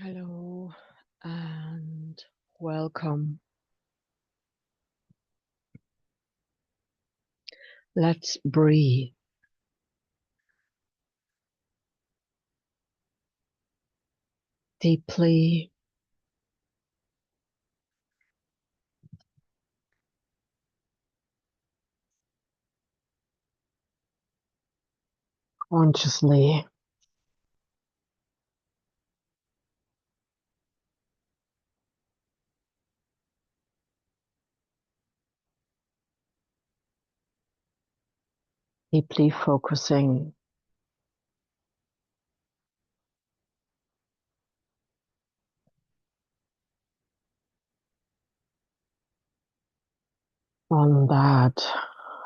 Hello and welcome. Let's breathe deeply, consciously. Deeply focusing on that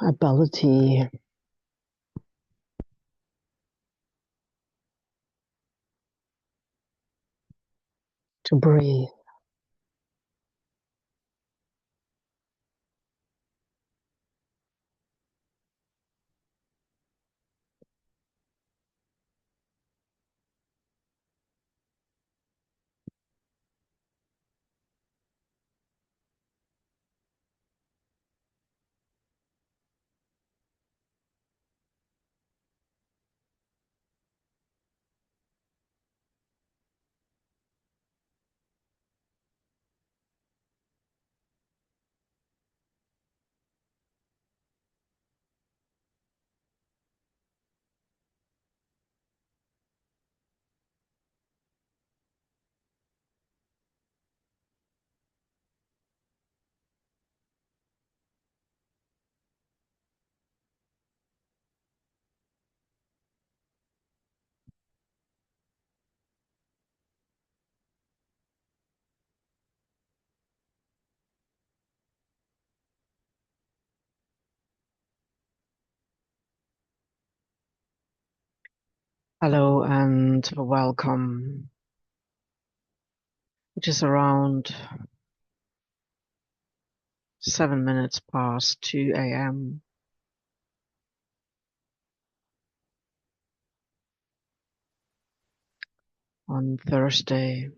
ability to breathe. Hello and welcome. It is around 7 minutes past 2 a.m. on Thursday,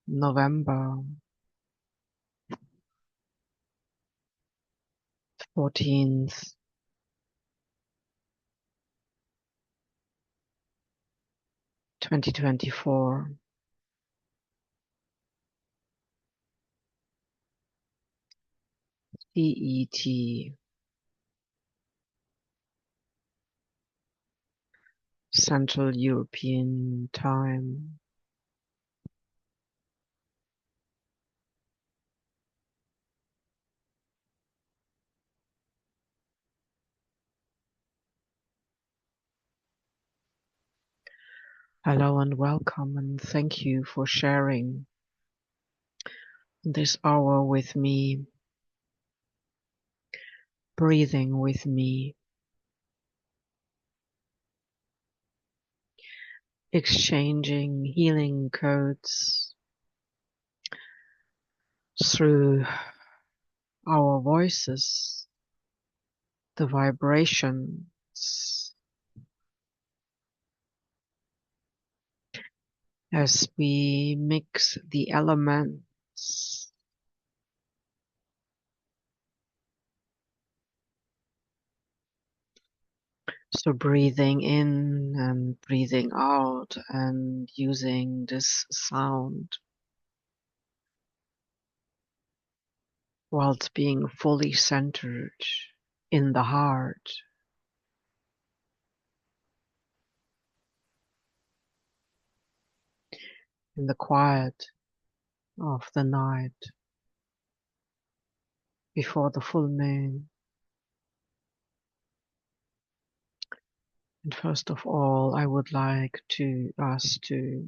November 14th, 2024. CET, Central European Time. Hello and welcome, and thank you for sharing this hour with me, breathing with me, exchanging healing codes through our voices, the vibrations, as we mix the elements. So breathing in and breathing out and using this sound whilst being fully centered in the heart, in the quiet of the night before the full moon. And first of all, I would like us to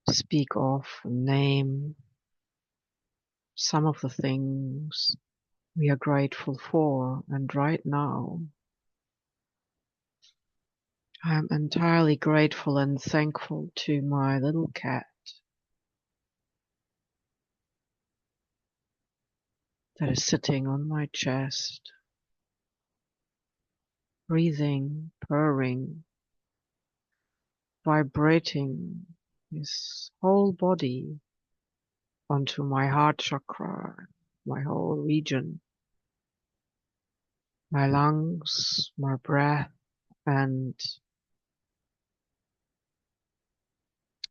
speak of, name some of the things we are grateful for. And right now, I am entirely grateful and thankful to my little cat that is sitting on my chest, breathing, purring, vibrating his whole body onto my heart chakra, my whole region, my lungs, my breath, and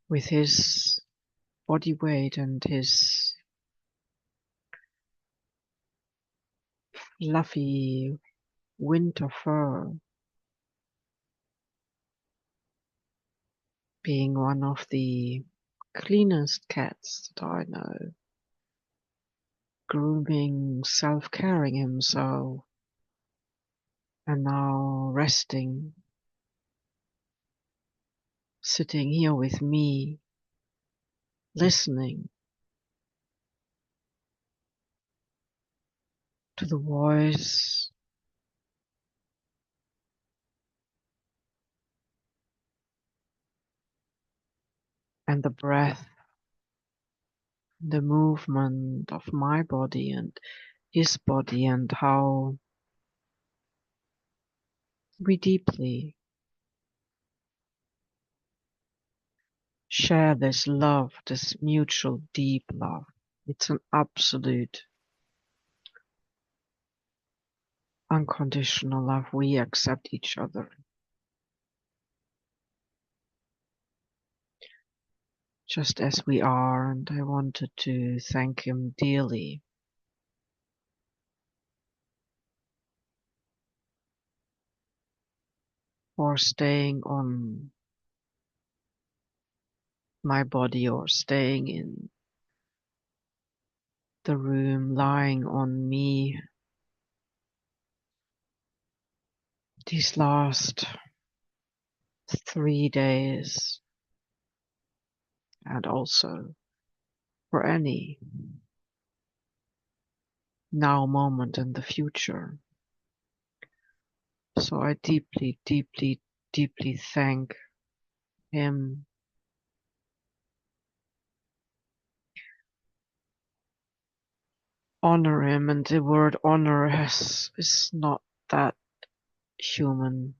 with his body weight and his fluffy winter fur, being one of the cleanest cats that I know, grooming, self-caring himself, and now resting, sitting here with me, listening to the voice and the breath, the movement of my body and his body, and how we deeply share this love, this mutual deep love. It's an absolute unconditional love. We accept each other just as we are, and I wanted to thank him dearly for staying on my body or staying in the room, lying on me these last 3 days, and also for any now moment in the future. So I deeply, deeply, deeply thank him, honor him, and the word honor is not that human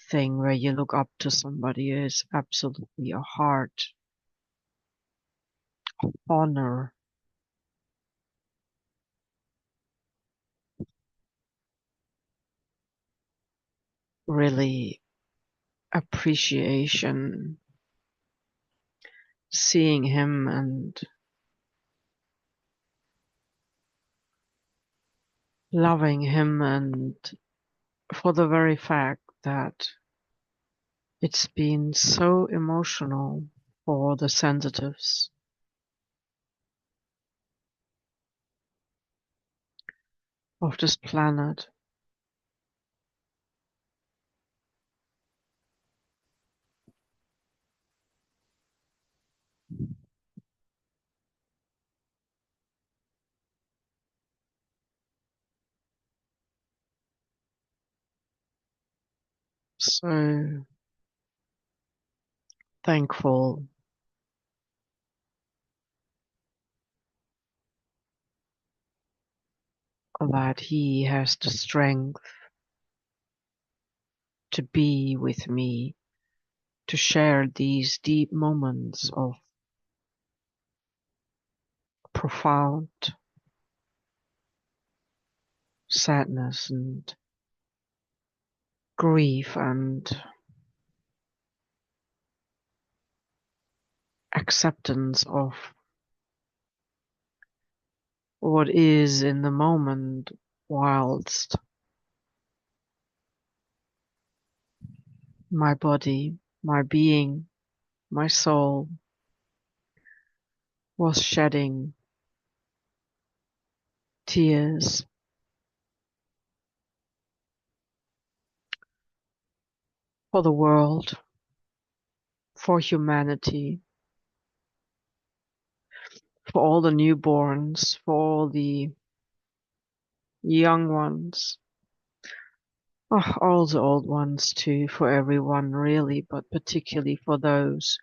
thing where you look up to somebody. Is absolutely a heart honor, really appreciation, seeing him and loving him, and for the very fact that it's been so emotional for the sensitives of this planet. So thankful that he has the strength to be with me, to share these deep moments of profound sadness and grief and acceptance of what is in the moment, whilst my body, my being, my soul was shedding tears for the world, for humanity, for all the newborns, for all the young ones, all the old ones too, for everyone really, but particularly for those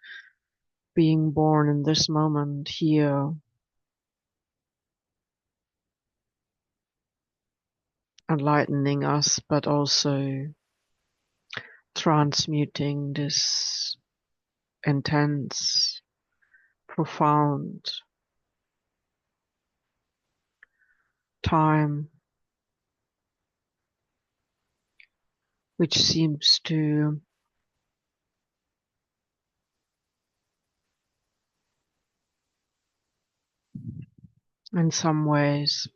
being born in this moment here enlightening us, but also transmuting this intense, profound time, which seems to in some ways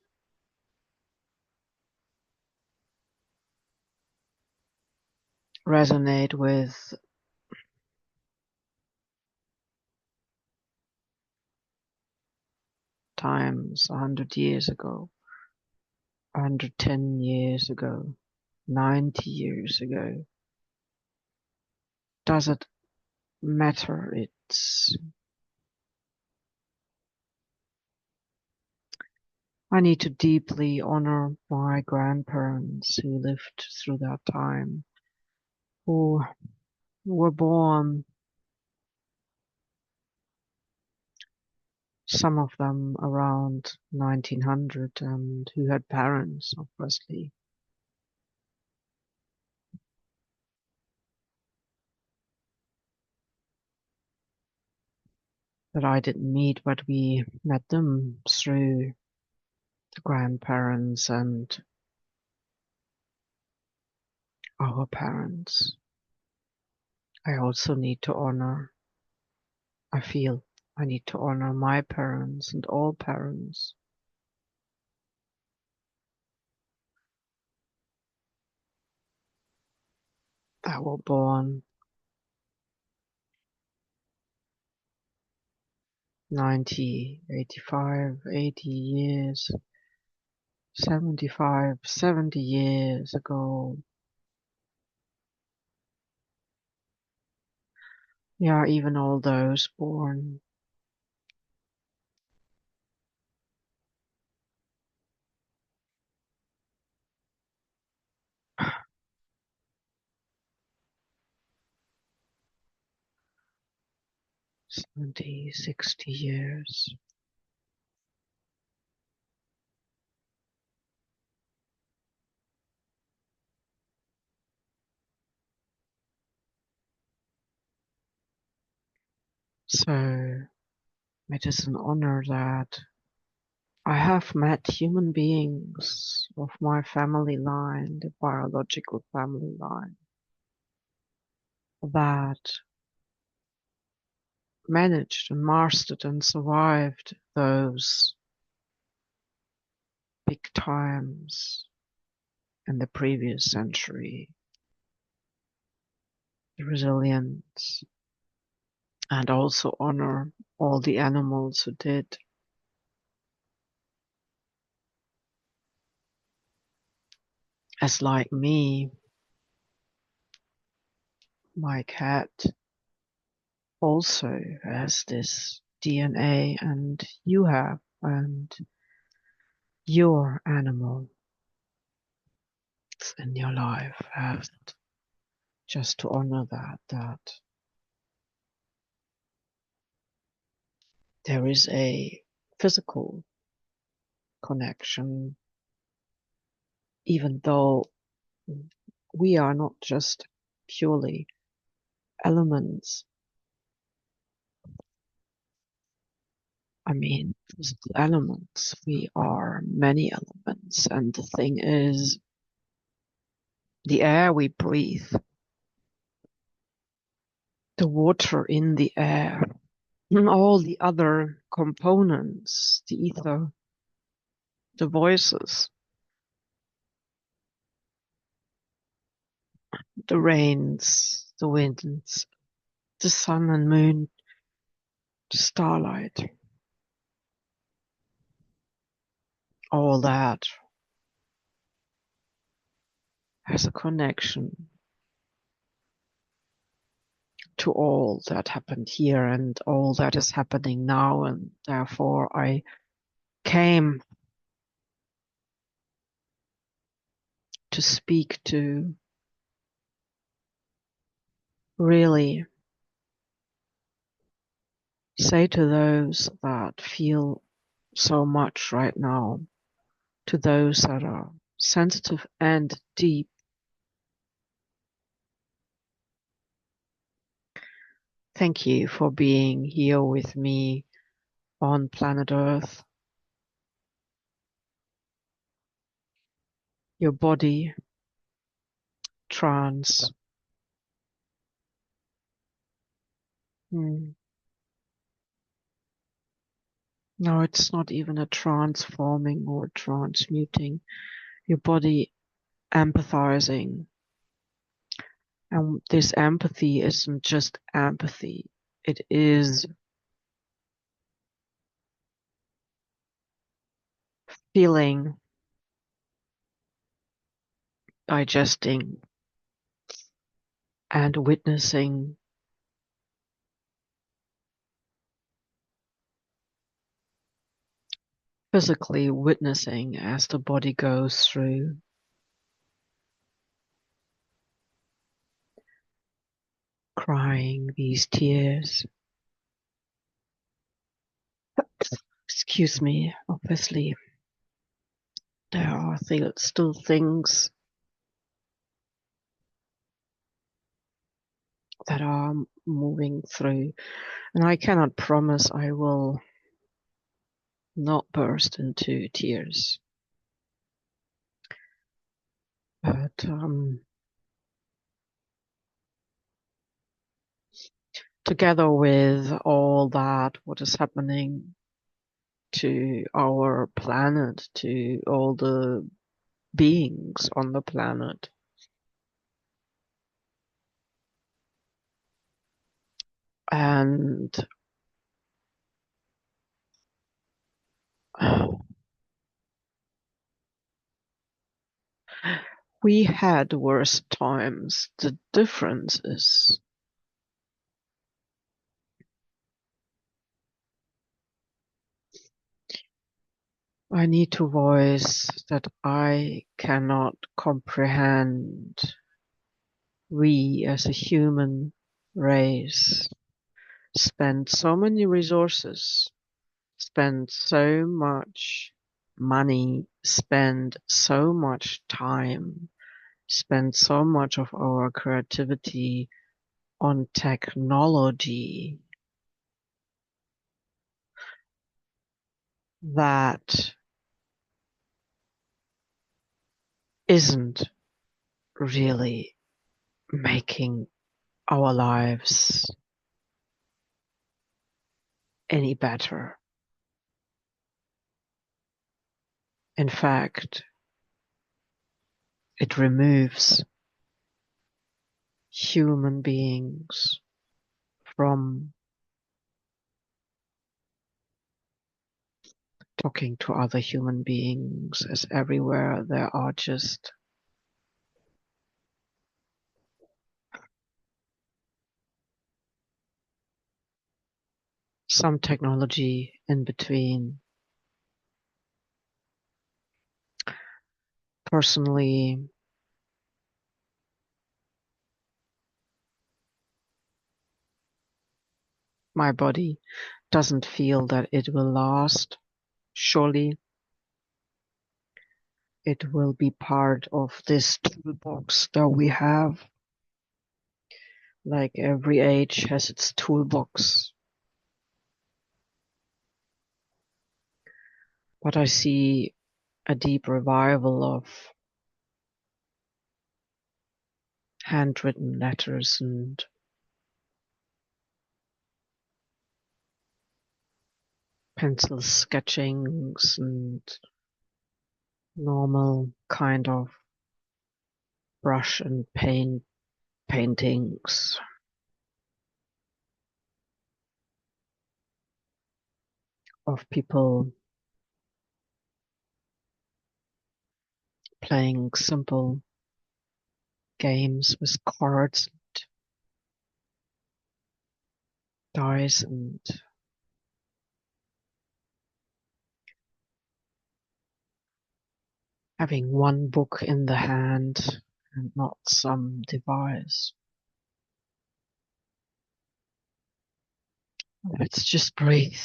resonate with times 100 years ago, 110 years ago, 90 years ago. Does it matter? I need to deeply honor my grandparents who lived through that time, who were born, some of them around 1900, and who had parents, obviously, that I didn't meet, but we met them through the grandparents and our parents. I also need to honor, I feel I need to honor my parents and all parents that were born 90, 85, 80 years, 75, 70 years ago. Yeah, even all those born 70, 60 years. So it is an honor that I have met human beings of my family line, the biological family line, that managed and mastered and survived those big times in the previous century, the resilience, and also honor all the animals who did. As like me, my cat also has this DNA, and you have, and your animal in your life has it. Just to honor that there is a physical connection, even though we are not just purely elements. I mean, physical elements. We are many elements, and the thing is, the air we breathe, the water in the air, all the other components, the ether, the voices, the rains, the winds, the sun and moon, the starlight, all that has a connection to all that happened here and all that is happening now, and therefore I came to speak to really say to those that feel so much right now, to those that are sensitive and deep. Thank you for being here with me on planet Earth. Your body, trance. Hmm. No, it's not even a transforming or transmuting. Your body empathizing. And this empathy isn't just empathy. It is feeling, digesting, and witnessing. Physically witnessing as the body goes through, crying these tears. Excuse me, obviously, there are still things that are moving through, and I cannot promise I will not burst into tears. But together with all that, what is happening to our planet, to all the beings on the planet, and we had worse times. The difference is I need to voice that I cannot comprehend we as a human race spend so many resources, spend so much money, spend so much time, spend so much of our creativity on technology that isn't really making our lives any better. In fact, it removes human beings from talking to other human beings, as everywhere there are just some technology in between. Personally, my body doesn't feel that it will last. Surely it will be part of this toolbox that we have. Like every age has its toolbox. But I see a deep revival of handwritten letters and pencil sketchings and normal kind of brush and paintings of people playing simple games with cards, dice, and having one book in the hand and not some device. Let's just breathe.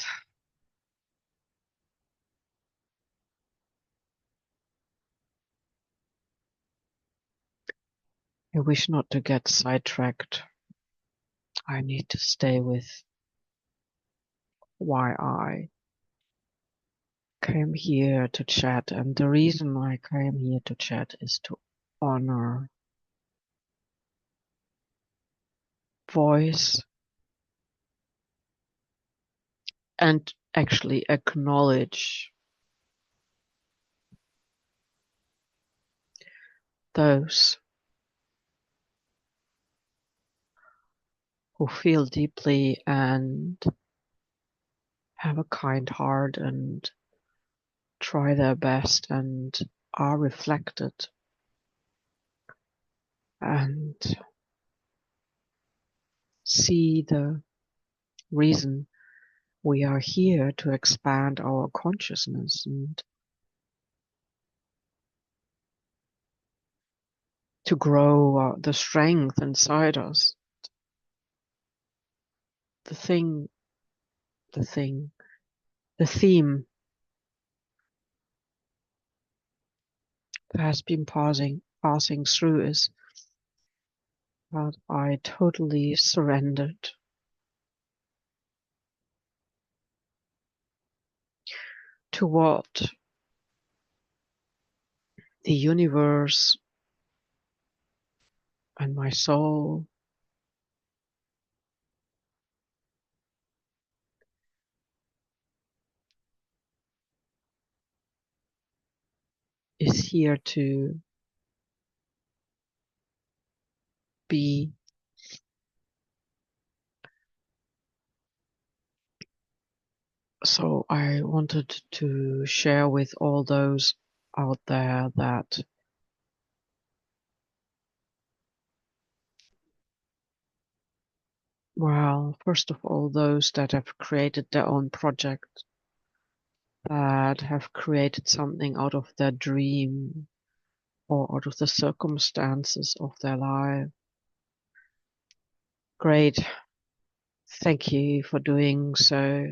I wish not to get sidetracked. I need to stay with why I came here to chat, and the reason I came here to chat is to honor voice and actually acknowledge those who feel deeply and have a kind heart and try their best and are reflected and see the reason we are here to expand our consciousness and to grow the strength inside us. The thing, the thing, the theme that has been passing through is that I totally surrendered to what the universe and my soul is here to be. So I wanted to share with all those out there that, well, first of all, those that have created their own project, that have created something out of their dream or out of the circumstances of their life. Great. Thank you for doing so.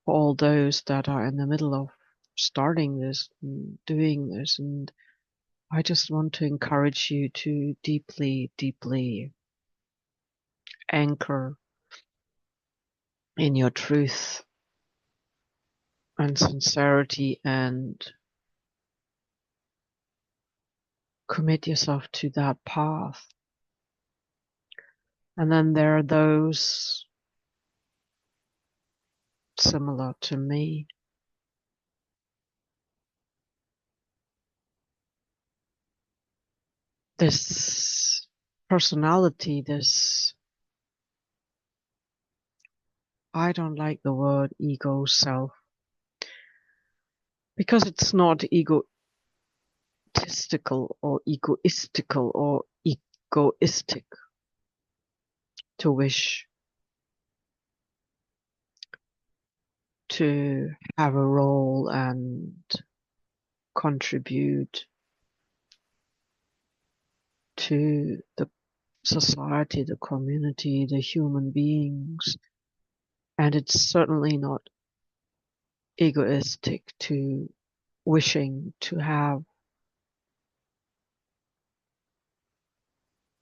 For all those that are in the middle of starting this and doing this, and I just want to encourage you to deeply, deeply anchor in your truth and sincerity and commit yourself to that path. And then there are those similar to me, this personality, this, I don't like the word ego self because it's not egotistical or egoistical or egoistic to wish to have a role and contribute to the society, the community, the human beings. And it's certainly not egoistic to wishing to have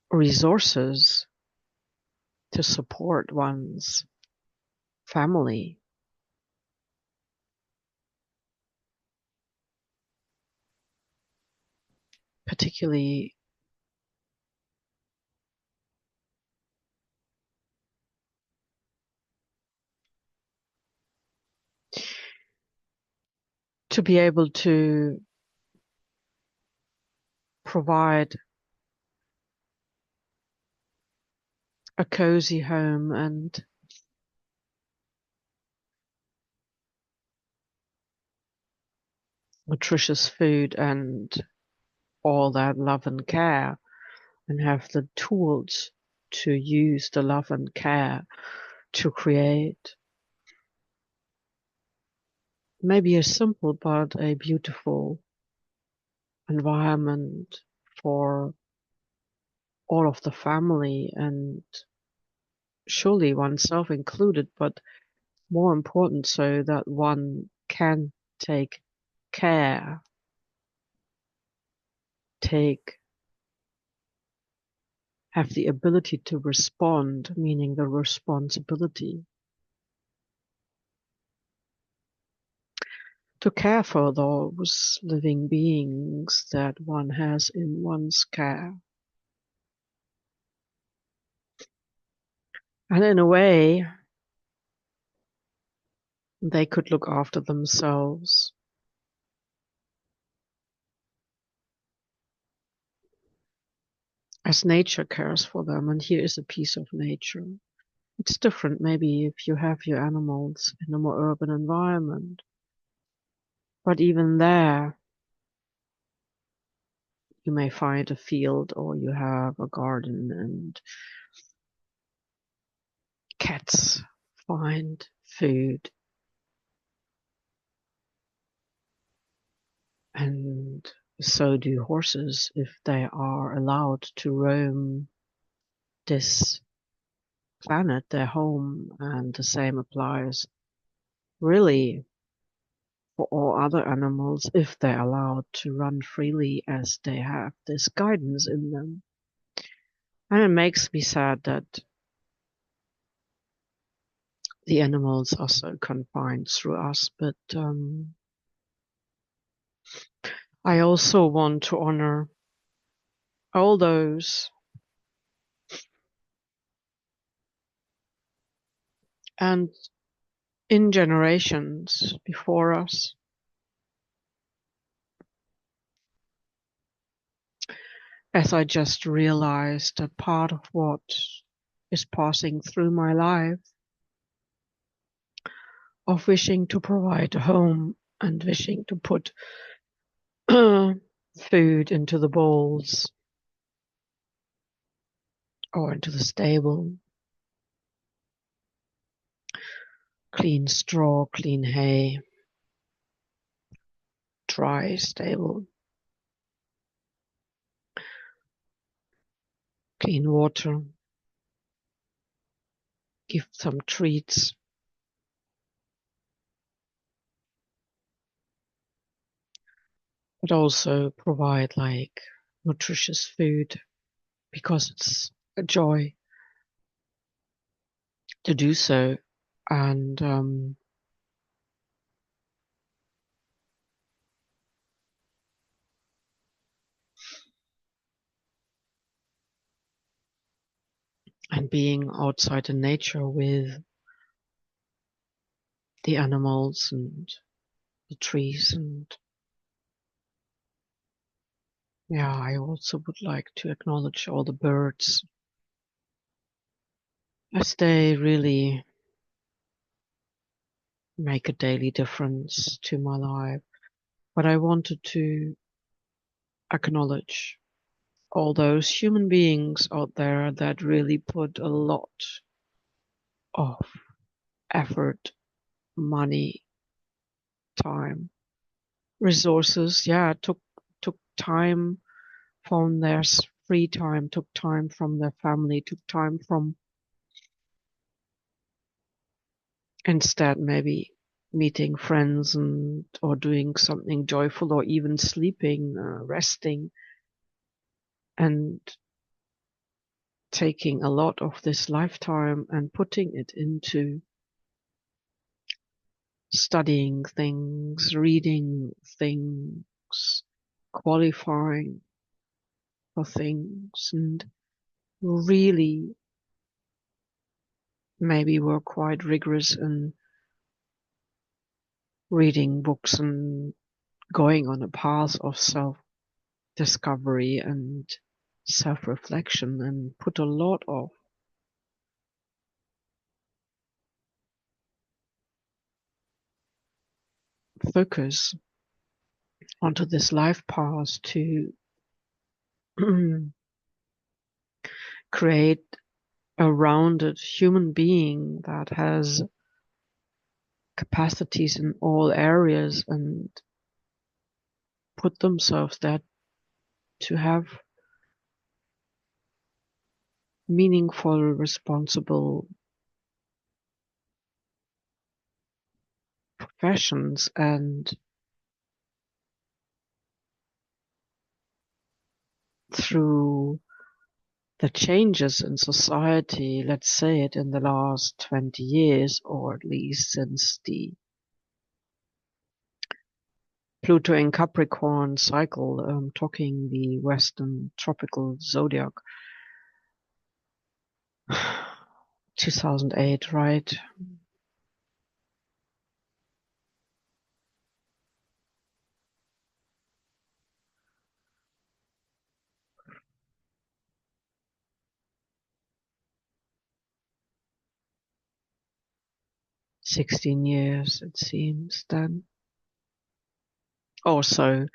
resources to support one's family. Particularly to be able to provide a cozy home and nutritious food and all that love and care, and have the tools to use the love and care to create maybe a simple but a beautiful environment for all of the family, and surely oneself included, but more important so that one can take care, take have the ability to respond, meaning the responsibility to care for those living beings that one has in one's care. And in a way, they could look after themselves. As nature cares for them, and here is a piece of nature. It's different maybe if you have your animals in a more urban environment. But even there, you may find a field or you have a garden, and cats find food, and so do horses if they are allowed to roam this planet, their home, and the same applies really for all other animals if they're allowed to run freely as they have this guidance in them. And it makes me sad that the animals are so confined through us, but I also want to honor all those and in generations before us, as I just realized that part of what is passing through my life of wishing to provide a home and wishing to put food into the bowls or into the stable, clean straw, clean hay, dry stable, clean water, give some treats, but also provide like nutritious food because it's a joy to do so. And being outside in nature with the animals and the trees, and yeah, I also would like to acknowledge all the birds as they really make a daily difference to my life. But I wanted to acknowledge all those human beings out there that really put a lot of effort, money, time, resources. Yeah, took time from their free time, took time from their family, took time from instead maybe meeting friends and or doing something joyful or even sleeping, resting, and taking a lot of this lifetime and putting it into studying things, reading things, qualifying for things, and really maybe were quite rigorous in reading books and going on a path of self-discovery and self-reflection, and put a lot of focus onto this life path to create a rounded human being that has capacities in all areas and put themselves there to have meaningful, responsible professions, and through the changes in society, let's say it, in the last 20 years, or at least since the Pluto in Capricorn cycle, talking the Western tropical zodiac, 2008, right? $16 it seems then. Also,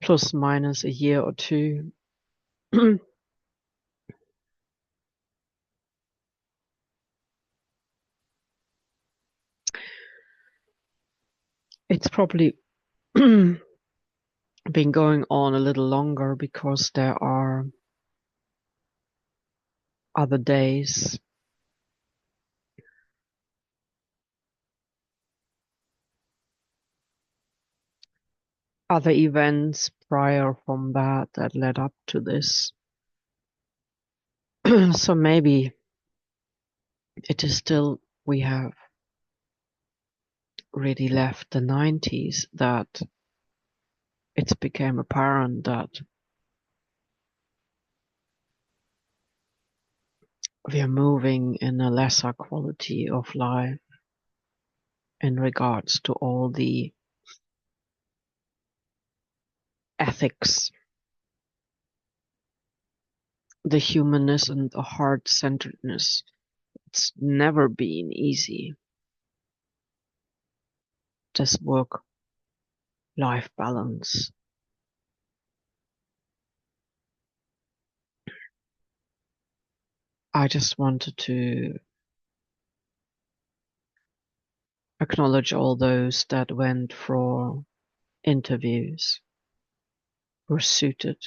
plus minus a year or two. It's probably been going on a little longer because there are other days, other events prior from that led up to this. So maybe it is still, we have really left the 90s that it became apparent that we are moving in a lesser quality of life in regards to all the ethics, the humanness and the heart-centeredness. It's never been easy, this work-life balance. I just wanted to acknowledge all those that went for interviews, were suited,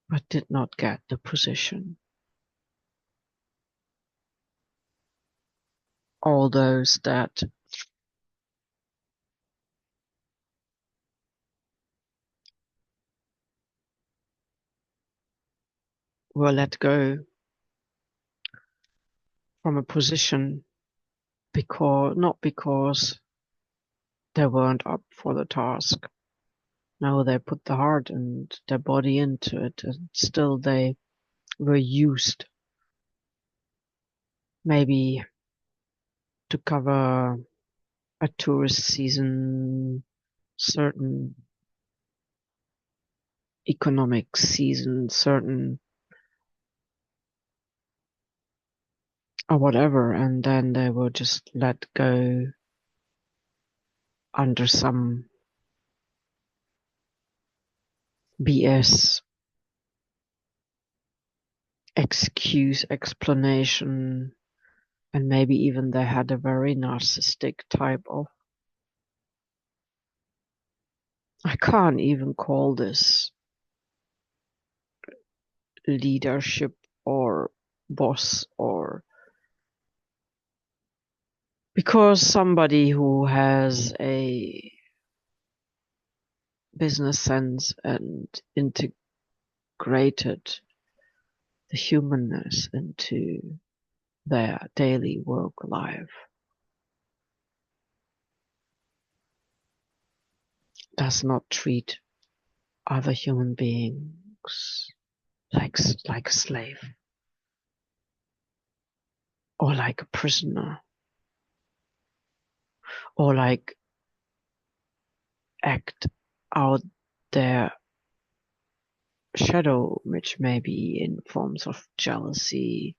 but did not get the position. All those that were let go from a position not because they weren't up for the task. No, they put the heart and their body into it, and still they were used maybe to cover a tourist season, certain economic season, certain or whatever, and then they were just let go under some BS excuse, explanation, and maybe even they had a very narcissistic type of, I can't even call this leadership or boss, or because somebody who has a business sense and integrated the humanness into their daily work life does not treat other human beings like a slave or like a prisoner, or like act out their shadow, which may be in forms of jealousy,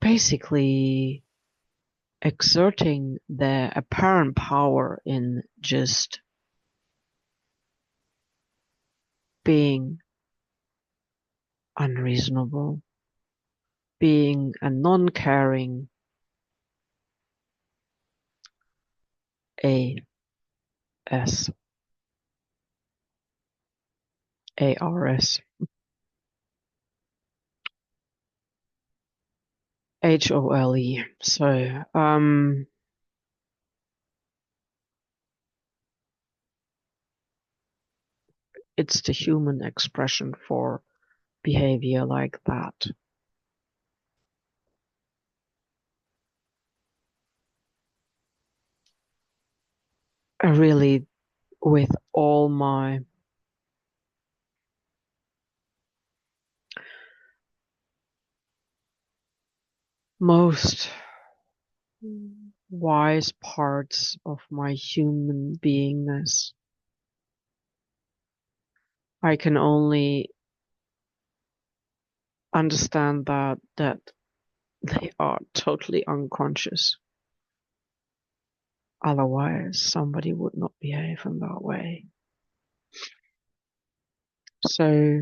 basically exerting their apparent power in just being unreasonable, being a non-caring AS, ARS, HOLE. So, it's the human expression for behavior like that. I really, with all my most wise parts of my human beingness, I can only understand that they are totally unconscious. Otherwise, somebody would not behave in that way. So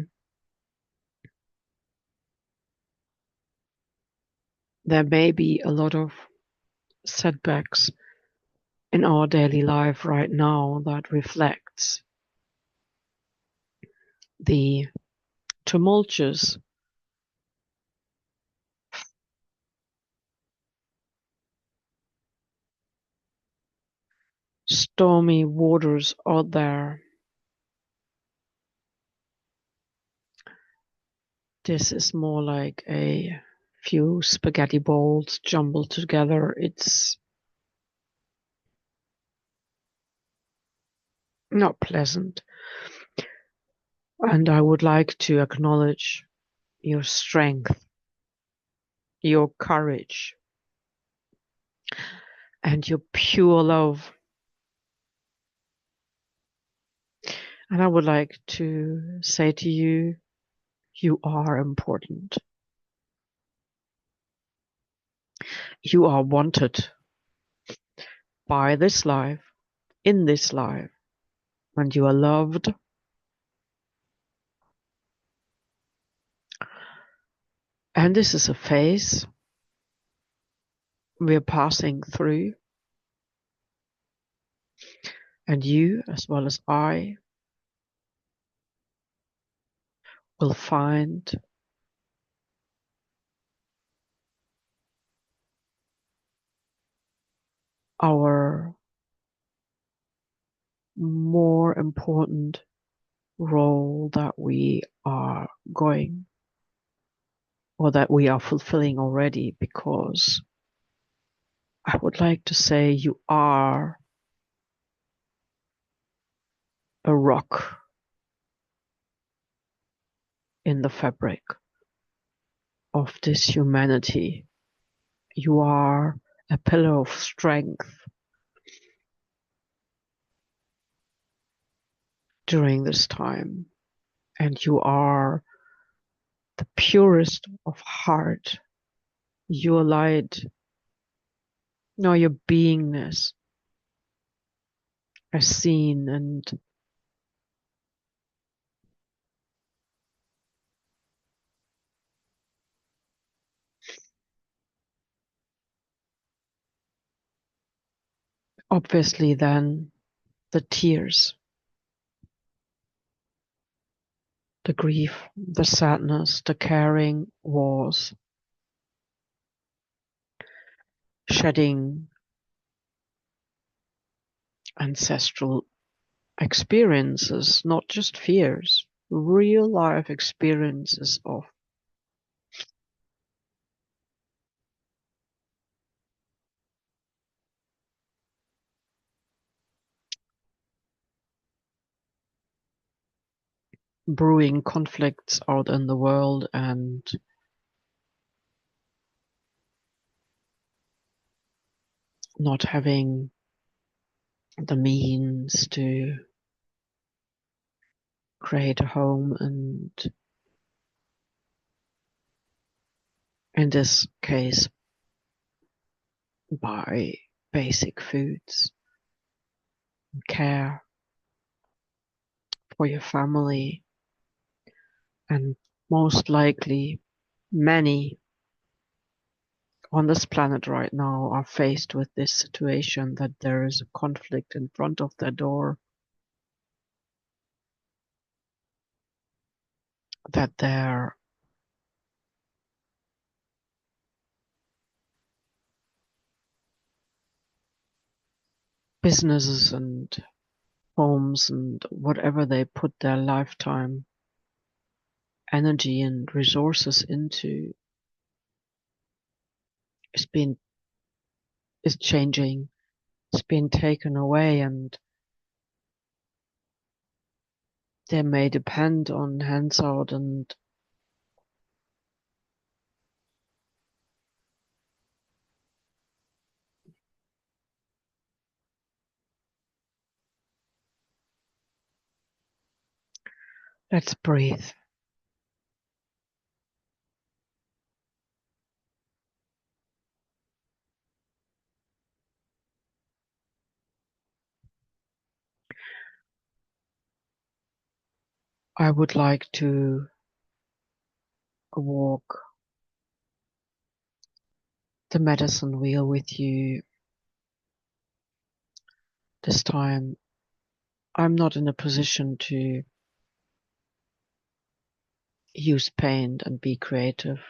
there may be a lot of setbacks in our daily life right now that reflects the tumultuous, stormy waters out there. This is more like a few spaghetti balls jumbled together. It's not pleasant. And I would like to acknowledge your strength, your courage, and your pure love. And I would like to say to you, you are important. You are wanted by this life, in this life, and you are loved. And this is a phase we're passing through. And you, as well as I, will find our more important role that we are going or that we are fulfilling already, because I would like to say you are a rock in the fabric of this humanity. You are a pillar of strength during this time, and you are the purest of heart. Your light, no, your beingness is seen, and obviously then the tears, the grief, the sadness, the caring was shedding ancestral experiences, not just fears, real life experiences of brewing conflicts out in the world and not having the means to create a home, and in this case buy basic foods, care for your family, and most likely many on this planet right now are faced with this situation, that there is a conflict in front of their door, that their businesses and homes and whatever they put their lifetime energy and resources into is changing. It's been taken away, and they may depend on Hansard, and let's breathe. I would like to walk the medicine wheel with you this time. I'm not in a position to use paint and be creative.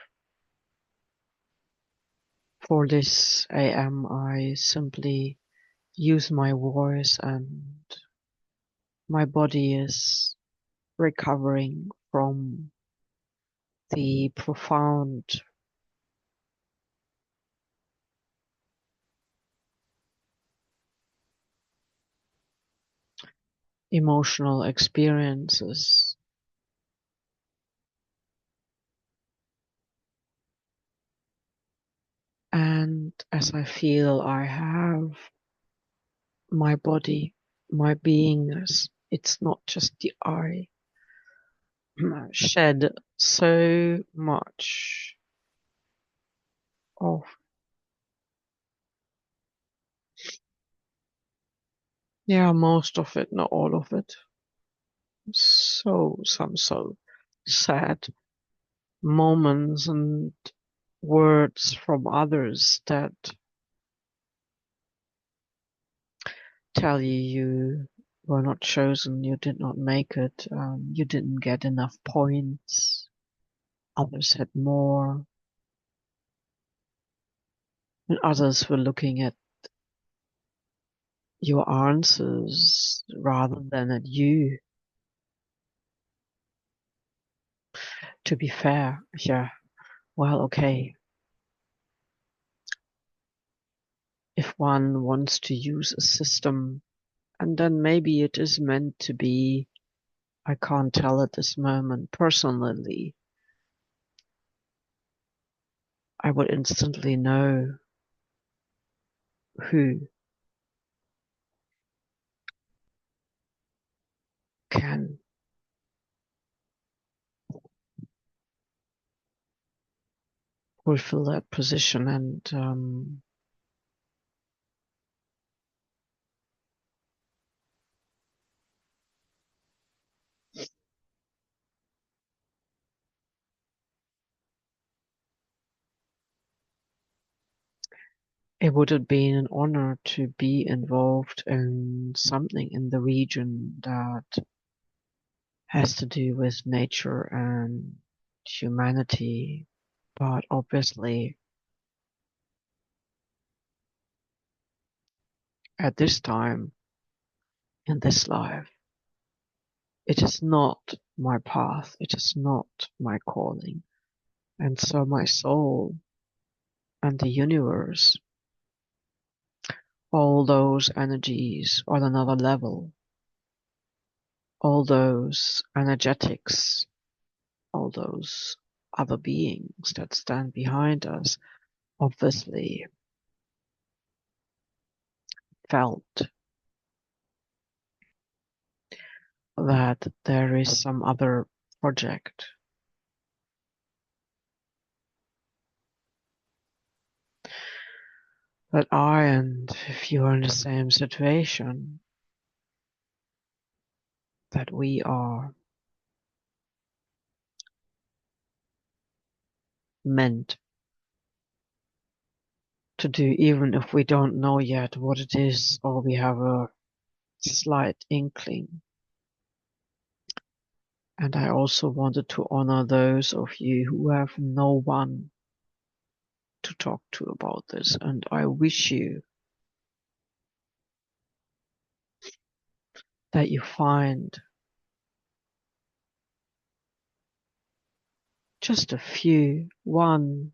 For this AM, I simply use my voice, and my body is recovering from the profound emotional experiences. And as I feel I have my body, my beingness, it's not just the I, shed so much of, yeah, most of it, not all of it. So sad moments and words from others that tell you you were not chosen, you did not make it, you didn't get enough points, others had more, and others were looking at your answers rather than at you. To be fair, yeah, well, okay. If one wants to use a system, and then maybe it is meant to be, I can't tell at this moment. Personally, I would instantly know who can fulfill that position, and it would have been an honor to be involved in something in the region that has to do with nature and humanity. But obviously, at this time in this life, it is not my path, it is not my calling. And so my soul and the universe, all those energies on another level, all those energetics, all those other beings that stand behind us, obviously felt that there is some other project that I, and if you are in the same situation, that we are meant to do, even if we don't know yet what it is, or we have a slight inkling. And I also wanted to honor those of you who have no one to talk to about this. And I wish you that you find Just a few, one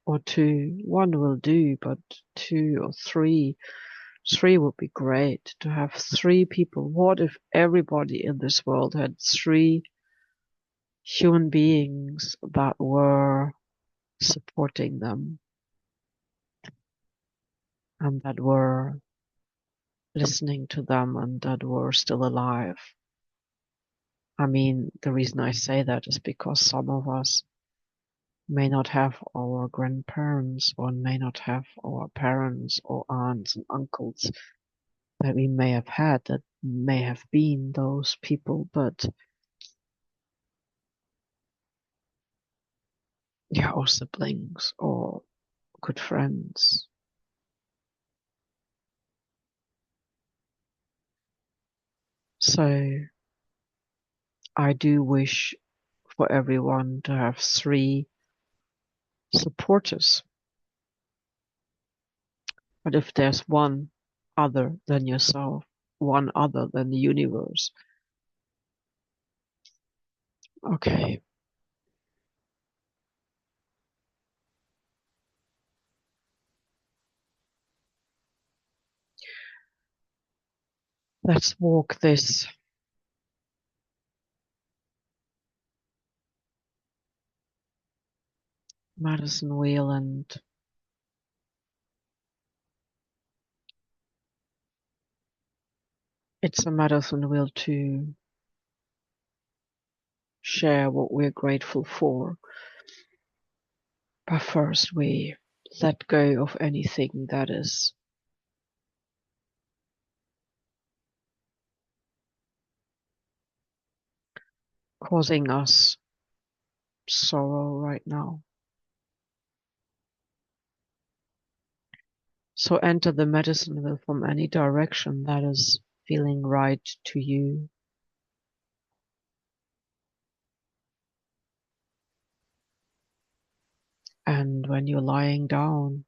or two. One will do, but two or three. Three would be great to have three people. What if everybody in this world had three human beings that were supporting them and that were listening to them and that were still alive? I mean, the reason I say that is because some of us may not have our grandparents or may not have our parents or aunts and uncles that we may have had that may have been those people, but yeah, or siblings or good friends. So I do wish for everyone to have three supporters. But if there's one other than yourself, one other than the universe, okay, let's walk this medicine wheel, and it's a medicine wheel to share what we're grateful for. But first we let go of anything that is causing us sorrow right now. So enter the medicine wheel from any direction that is feeling right to you. And when you're lying down,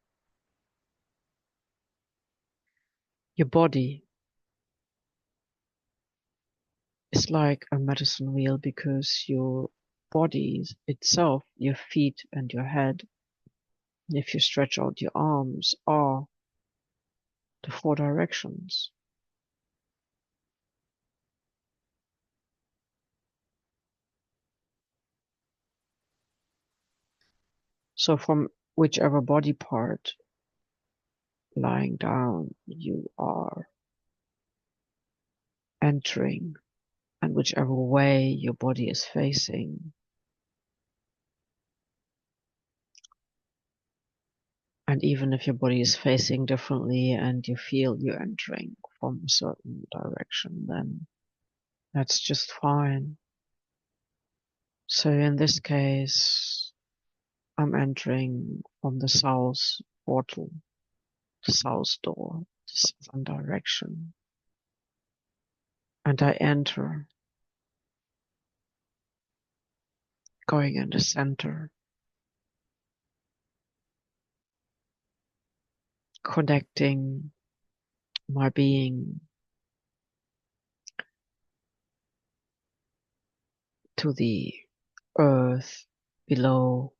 your body is like a medicine wheel because your body itself, your feet and your head, if you stretch out your arms, are the four directions. So from whichever body part lying down you are entering, and whichever way your body is facing, and even if your body is facing differently and you feel you're entering from a certain direction, then that's just fine. So in this case, I'm entering from the south portal, the south door, the southern direction, and I enter, going in the center, connecting my being to the earth below,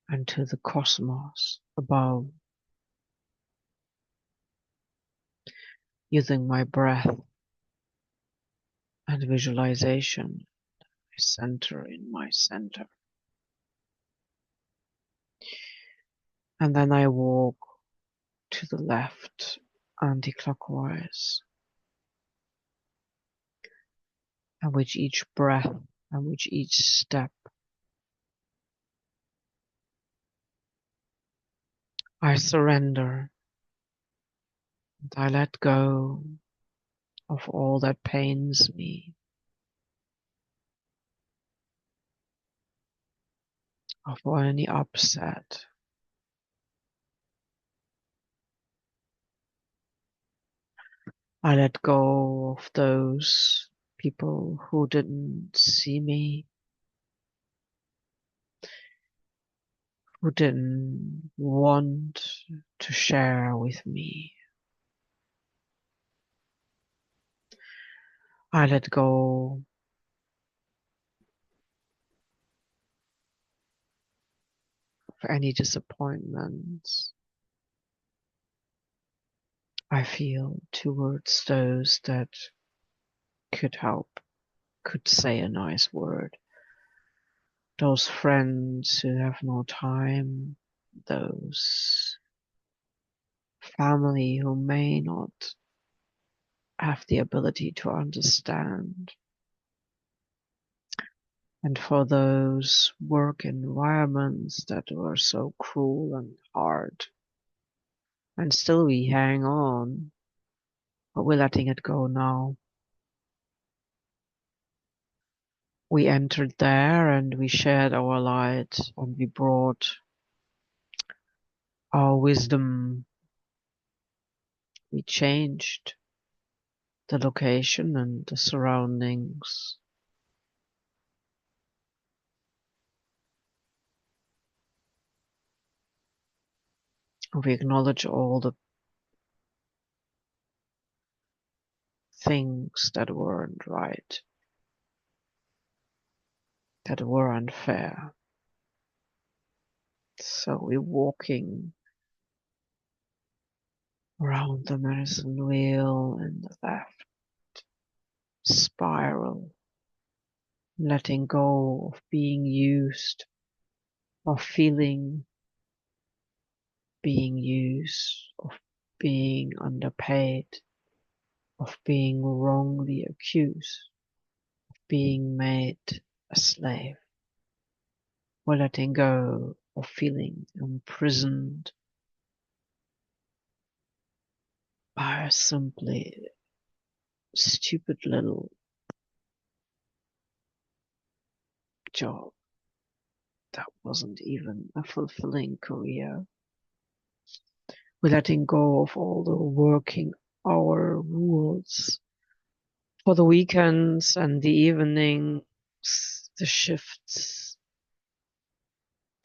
and to the cosmos above, using my breath and visualization. I center in my center. And then I walk to the left anti-clockwise, and with each breath and with each step, I surrender and I let go of all that pains me, of any upset. I let go of those people who didn't see me, who didn't want to share with me. I let go of any disappointments I feel towards those that could help, could say a nice word. Those friends who have no time, those family who may not have the ability to understand. And for those work environments that were so cruel and hard, and still we hang on, but we're letting it go now. We entered there and we shared our light and we brought our wisdom. We changed the location and the surroundings. We acknowledge all the things that weren't right, that were unfair. So we're walking around the medicine wheel in the left spiral, letting go of being used, of feeling being used, of being underpaid, of being wrongly accused, of being made a slave. We're letting go of feeling imprisoned by a simply stupid little job that wasn't even a fulfilling career. We're letting go of all the working hour rules for the weekends and the evenings, the shifts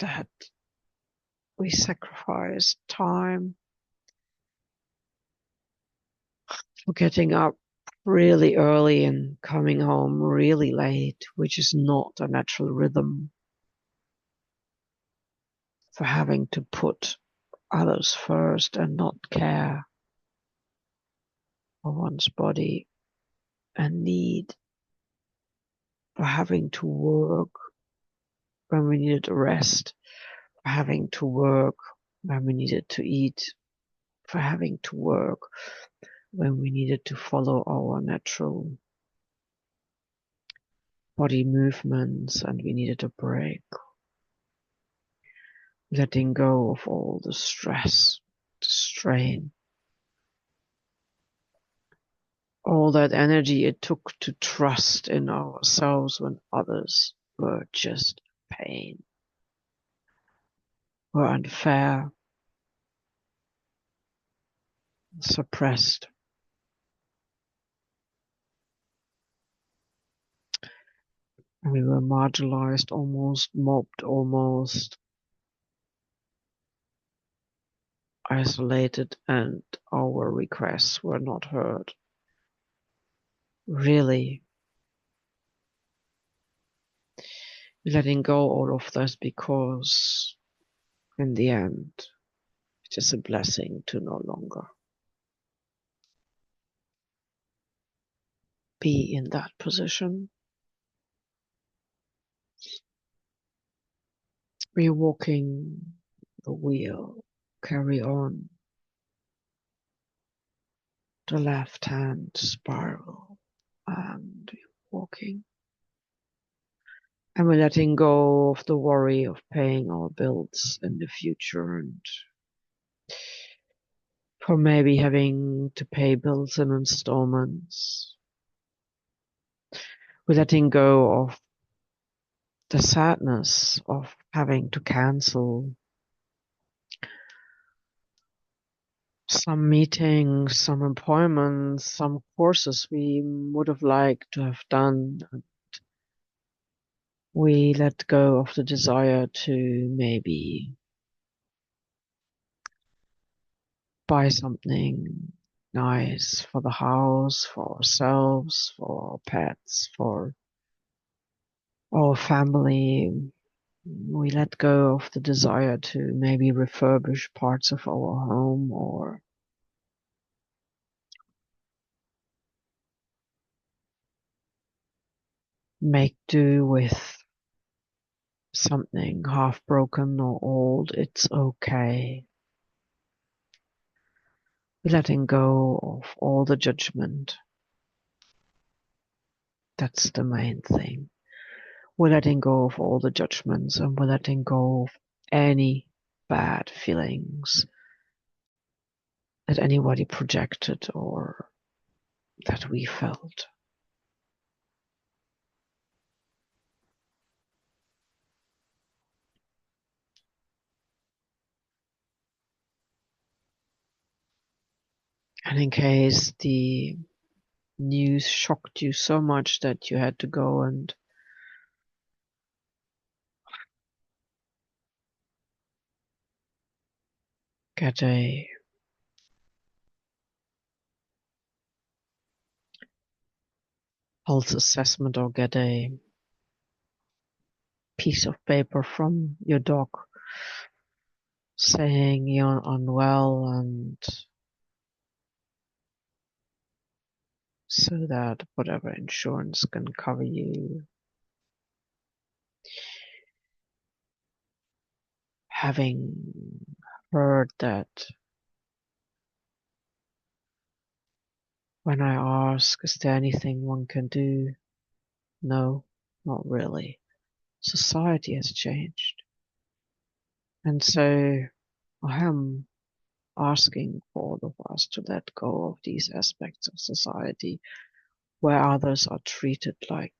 that we sacrifice time for getting up really early and coming home really late, which is not a natural rhythm, for having to put others first and not care for one's body and need, for having to work when we needed to rest, for having to work when we needed to eat, for having to work when we needed to follow our natural body movements and we needed a break. Letting go of all the stress, the strain, all that energy it took to trust in ourselves when others were just pain, were unfair, suppressed. And we were marginalized, almost mobbed, almost isolated, and our requests were not heard. Really letting go all of this, because in the end, it is a blessing to no longer be in that position. We're walking the wheel, carry on the left-hand spiral, and we're walking. And we're letting go of the worry of paying our bills in the future and for maybe having to pay bills in installments. We're letting go of the sadness of having to cancel some meetings, some appointments, some courses we would have liked to have done. We let go of the desire to maybe buy something nice for the house, for ourselves, for our pets, for our family. We let go of the desire to maybe refurbish parts of our home or make do with something half broken or old. It's okay. We're letting go of all the judgment. That's the main thing. We're letting go of all the judgments and we're letting go of any bad feelings that anybody projected or that we felt. And in case the news shocked you so much that you had to go and get a pulse assessment or get a piece of paper from your dog saying you're unwell, and so that whatever insurance can cover you. Having heard that when I ask, is there anything one can do? No, not really. Society has changed. And so I am asking for all of us to let go of these aspects of society where others are treated like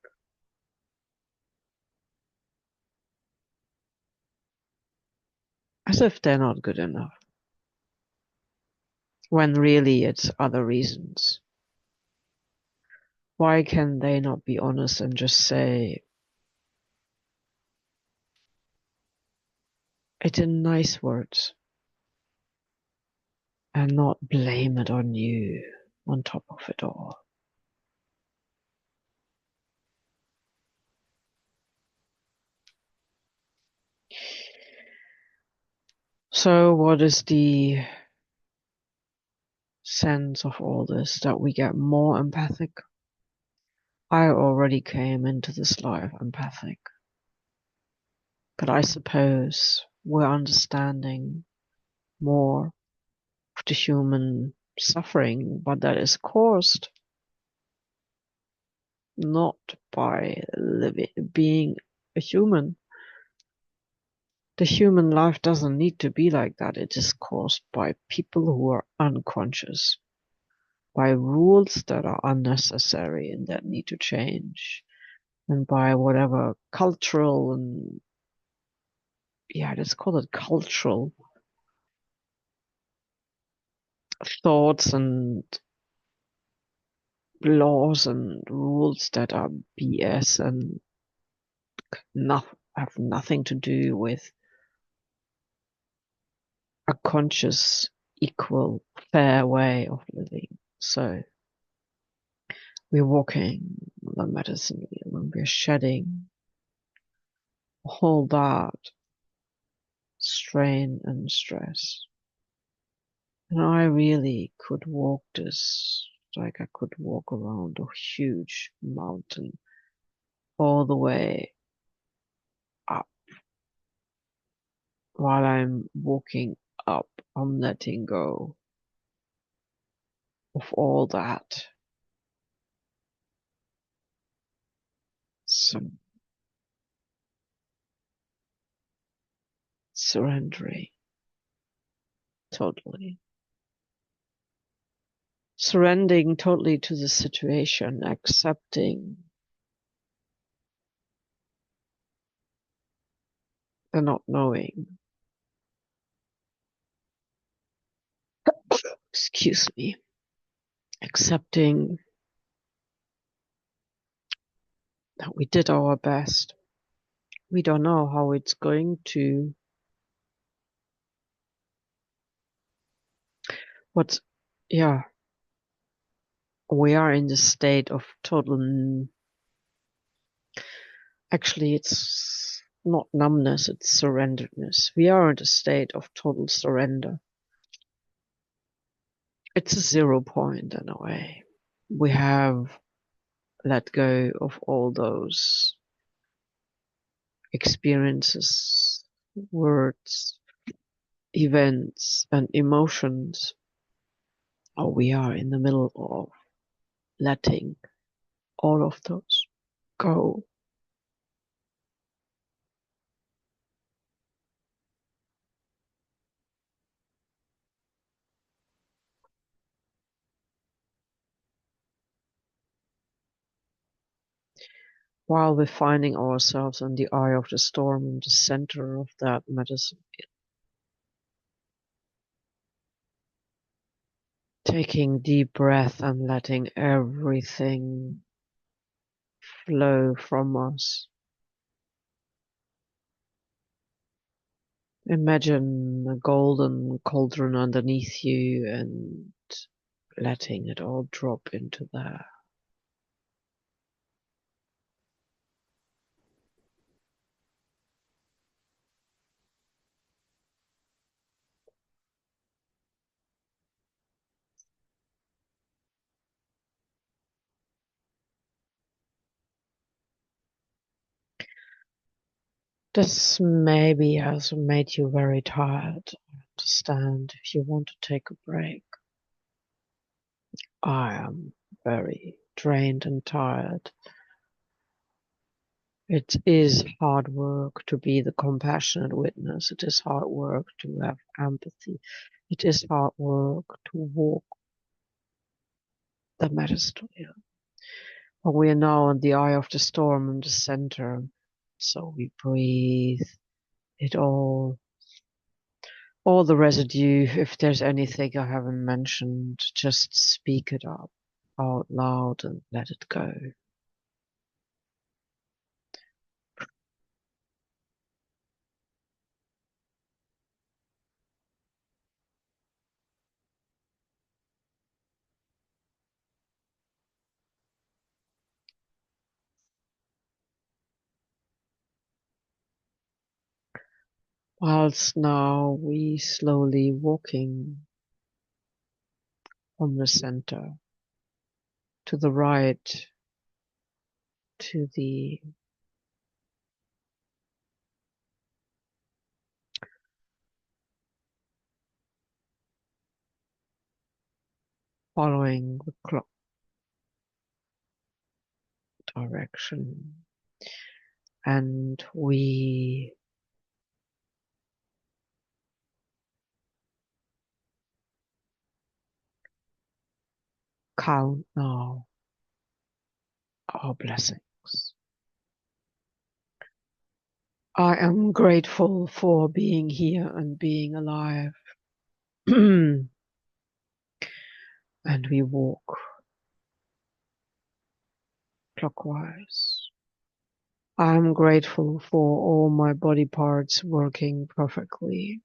as if they're not good enough, when really it's other reasons. Why can they not be honest and just say it in nice words and not blame it on you on top of it all? So what is the sense of all this? That we get more empathic? I already came into this life empathic, but I suppose we're understanding more of the human suffering, but that is caused not by being a human. The human life doesn't need to be like that. It is caused by people who are unconscious, by rules that are unnecessary and that need to change, and by whatever cultural and, yeah, let's call it cultural thoughts and laws and rules that are BS and have nothing to do with a conscious, equal, fair way of living. So we're walking the medicine wheel and we're shedding all that strain and stress. And I really could walk this like I could walk around a huge mountain all the way up. While I'm walking up, I'm letting go of all that. So surrendering totally. Surrendering totally to the situation, accepting the not knowing. Excuse me. Accepting that we did our best. We don't know how it's going to. What's, yeah, we are in the state of total, actually it's not numbness, it's surrenderedness. We are in a state of total surrender. It's a 0 point in a way. We have let go of all those experiences, words, events, and emotions. Or we are in the middle of letting all of those go. While we're finding ourselves in the eye of the storm, in the center of that medicine, taking deep breath and letting everything flow from us. Imagine a golden cauldron underneath you and letting it all drop into there. This maybe has made you very tired. I understand if you want to take a break. I am very drained and tired. It is hard work to be the compassionate witness. It is hard work to have empathy. It is hard work to walk the medicine. But we are now in the eye of the storm in the center. So we breathe it all the residue. If there's anything I haven't mentioned, just speak it up out loud and let it go. Whilst now we slowly walking from the center to the right, to the following the clock direction, and we count now our blessings. I am grateful for being here and being alive. And we walk clockwise. I'm grateful for all my body parts working perfectly.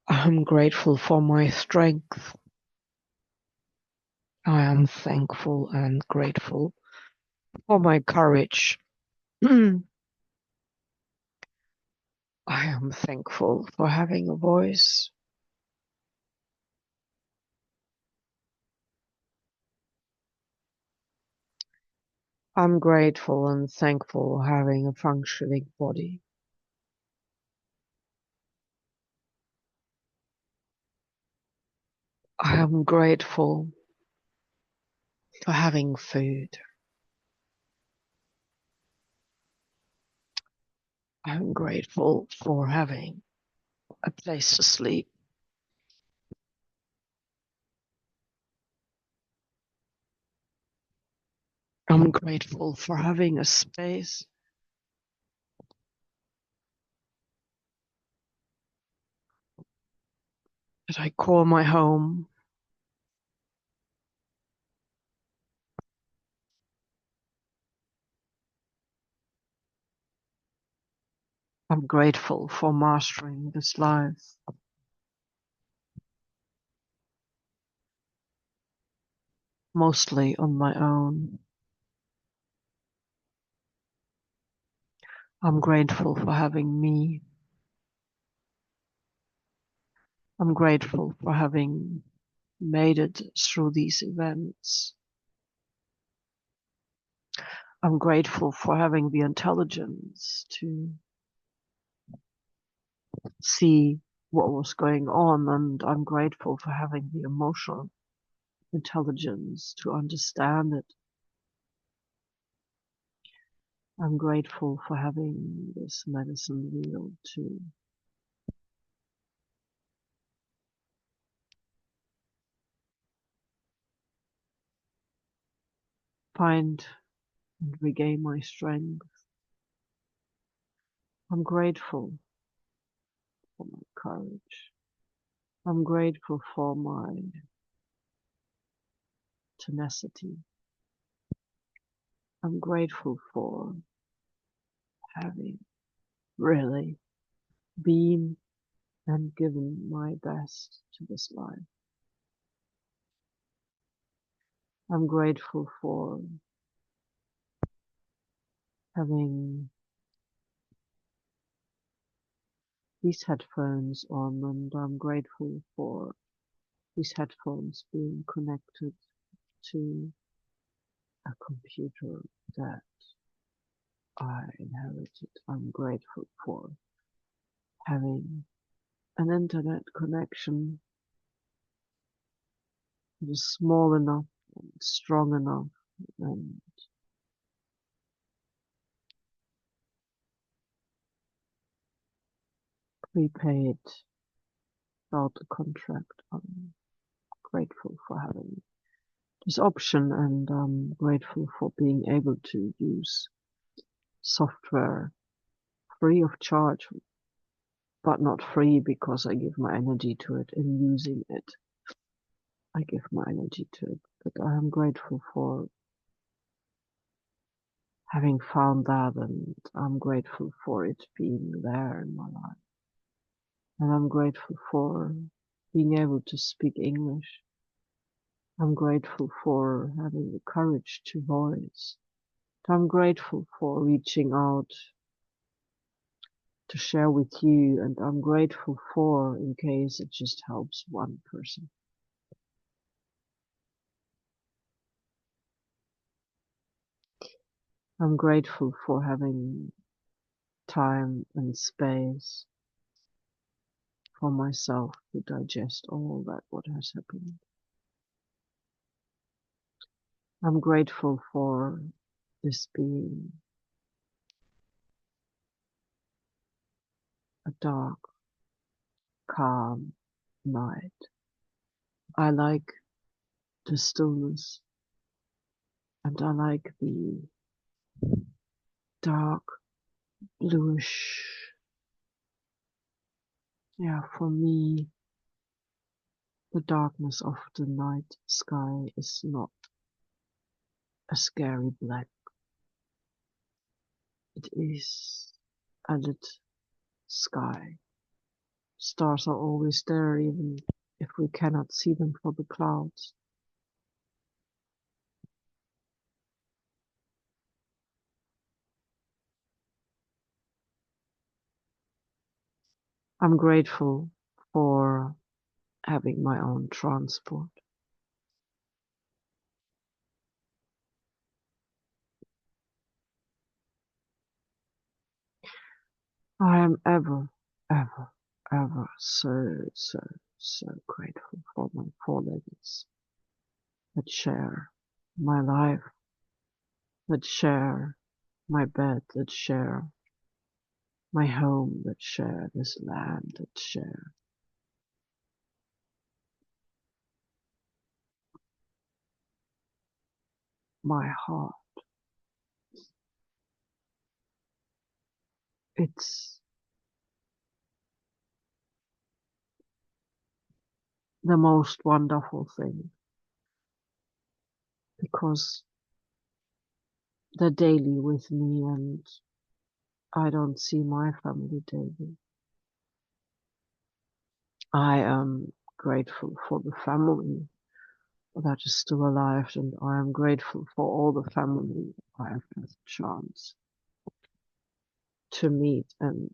I'm grateful for my strength. I am thankful and grateful for my courage. I am thankful for having a voice. I'm grateful and thankful having a functioning body. I am grateful for having food. I'm grateful for having a place to sleep. I'm grateful for having a space that I call my home. I'm grateful for mastering this life. mostly on my own. I'm grateful for having me. I'm grateful for having made it through these events. I'm grateful for having the intelligence to see what was going on, and I'm grateful for having the emotional intelligence to understand it. I'm grateful for having this medicine wheel to find and regain my strength. I'm grateful for my courage. I'm grateful for my tenacity. I'm grateful for having really been and given my best to this life. I'm grateful for having these headphones on, and I'm grateful for these headphones being connected to a computer that I inherited. I'm grateful for having an internet connection that is small enough and strong enough and prepaid without a contract. I'm grateful for having this option, and I'm grateful for being able to use software free of charge, but not free because I give my energy to it. In using it, I give my energy to it. But I am grateful for having found that, and I'm grateful for it being there in my life. And I'm grateful for being able to speak English. I'm grateful for having the courage to voice. I'm grateful for reaching out to share with you, and I'm grateful for in case it just helps one person. I'm grateful for having time and space for myself to digest all that what has happened. I'm grateful for this being a dark, calm night. I like the stillness, and I like the dark, bluish. Yeah, for me, the darkness of the night sky is not a scary black. It is a lit sky. Stars are always there, even if we cannot see them for the clouds. I'm grateful for having my own transport. I am ever, ever, ever so grateful for my four legs that share my life, that share my bed, that share my home, that share this land, that share my heart. It's the most wonderful thing because they're daily with me, and I don't see my family daily. I am grateful for the family that is still alive, and I am grateful for all the family I have had the chance to meet, and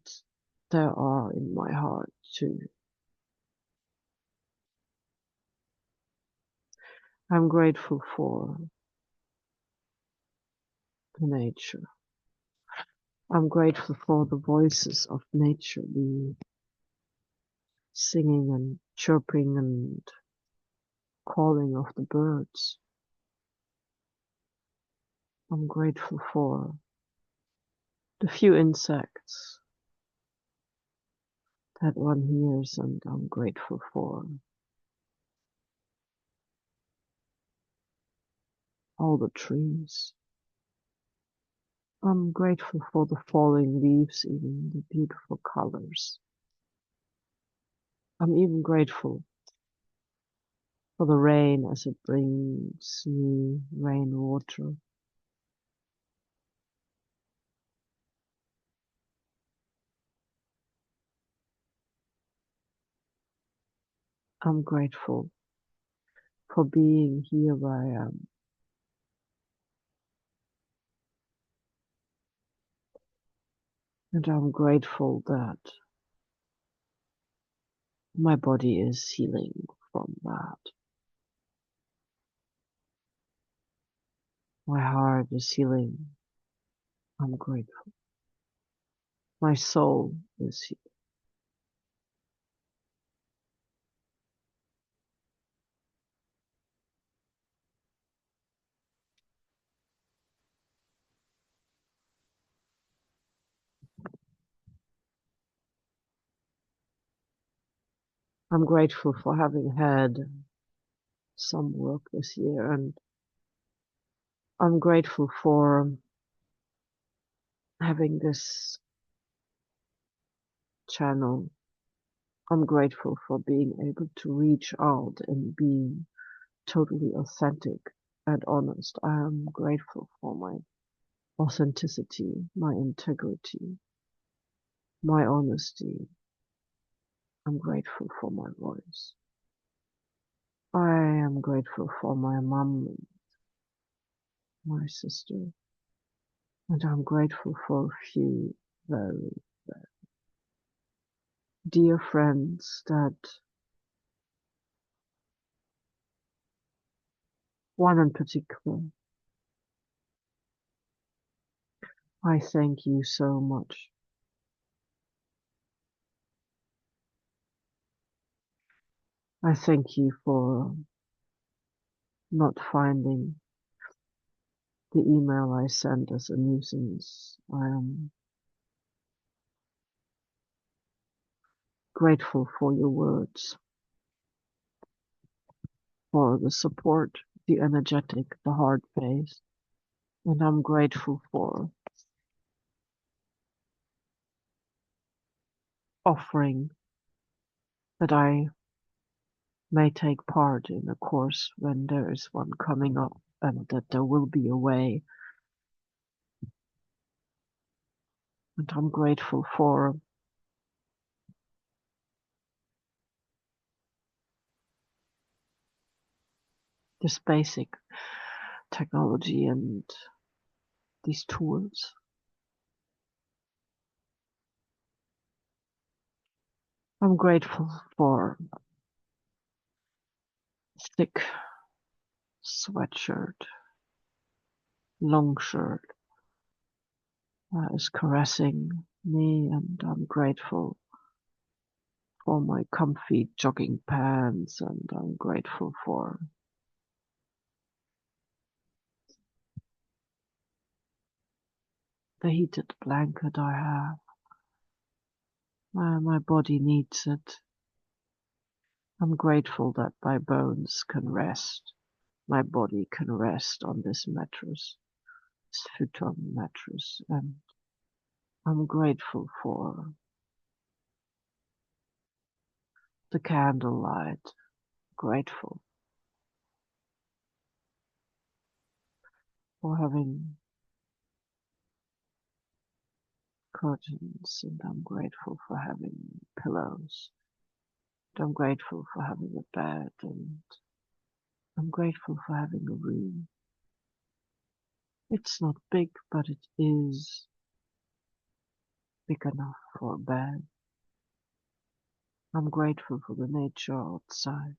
there are in my heart too. I'm grateful for the nature. I'm grateful for the voices of nature, the singing and chirping and calling of the birds. I'm grateful for the few insects that one hears, and I'm grateful for all the trees. I'm grateful for the falling leaves, even the beautiful colors. I'm even grateful for the rain as it brings me rainwater. I'm grateful for being here where I am. And I'm grateful that my body is healing from that. My heart is healing. I'm grateful. My soul is healing. I'm grateful for having had some work this year, and I'm grateful for having this channel. I'm grateful for being able to reach out and being totally authentic and honest. I am grateful for my authenticity, my integrity, my honesty. I'm grateful for my voice. I am grateful for my mom and my sister, and I'm grateful for a few very dear friends that one in particular. I thank you so much. I thank you for not finding the email I sent as a nuisance. I am grateful for your words, for the support, the energetic, the hard face, and I'm grateful for offering that I may take part in a course when there is one coming up, and that there will be a way. And I'm grateful for this basic technology and these tools. I'm grateful for thick sweatshirt, long shirt that is caressing me, and I'm grateful for my comfy jogging pants, and I'm grateful for the heated blanket I have. My body needs it. I'm grateful that my bones can rest. My body can rest on this mattress, this futon mattress, and I'm grateful for the candlelight. Grateful for having curtains, and I'm grateful for having pillows. And I'm grateful for having a bed, and I'm grateful for having a room. It's not big, but it is big enough for a bed. I'm grateful for the nature outside.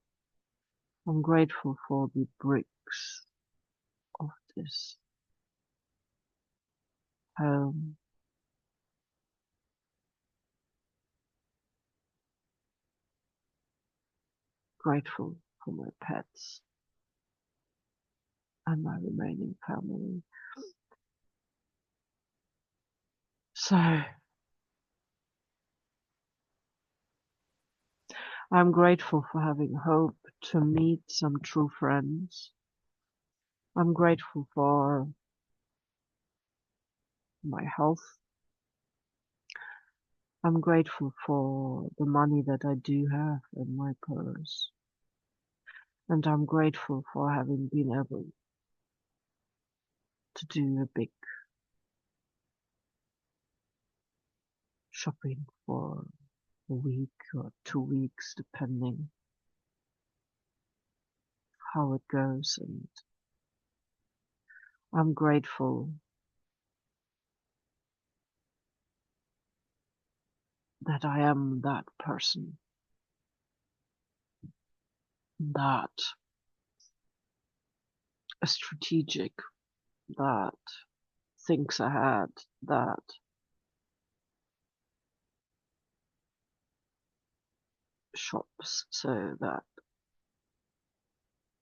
I'm grateful for the bricks of this home. Grateful for my pets and my remaining family. So, I'm grateful for having hope to meet some true friends. I'm grateful for my health. I'm grateful for the money that I do have in my purse. And I'm grateful for having been able to do a big shopping for a week or 2 weeks, depending how it goes. And I'm grateful that I am that person that is strategic, that thinks ahead, that shops so that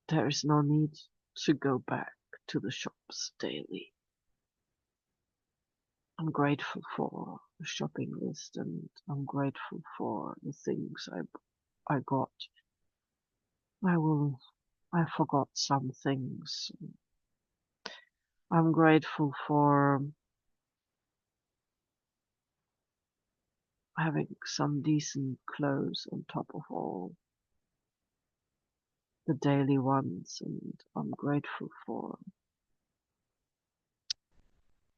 there is no need to go back to the shops daily. I'm grateful for the shopping list, and I'm grateful for the things I got. I forgot some things. I'm grateful for having some decent clothes on top of all the daily ones, and I'm grateful for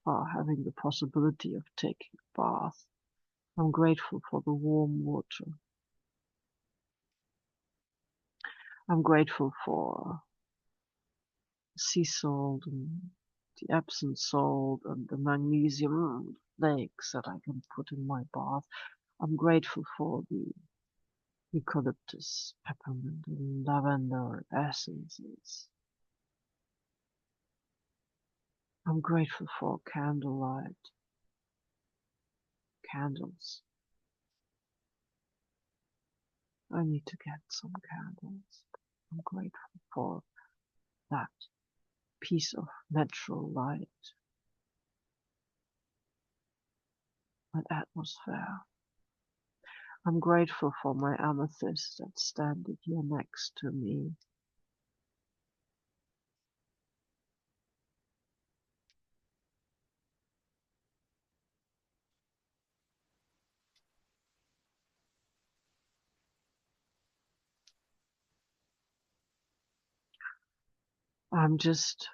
having the possibility of taking a bath. I'm grateful for the warm water. I'm grateful for sea salt and the Epsom salt and the magnesium flakes that I can put in my bath. I'm grateful for the eucalyptus, peppermint, and lavender essences. I'm grateful for candlelight, candles. I need to get some candles. I'm grateful for that piece of natural light, that atmosphere. I'm grateful for my amethyst that's standing here next to me. I'm just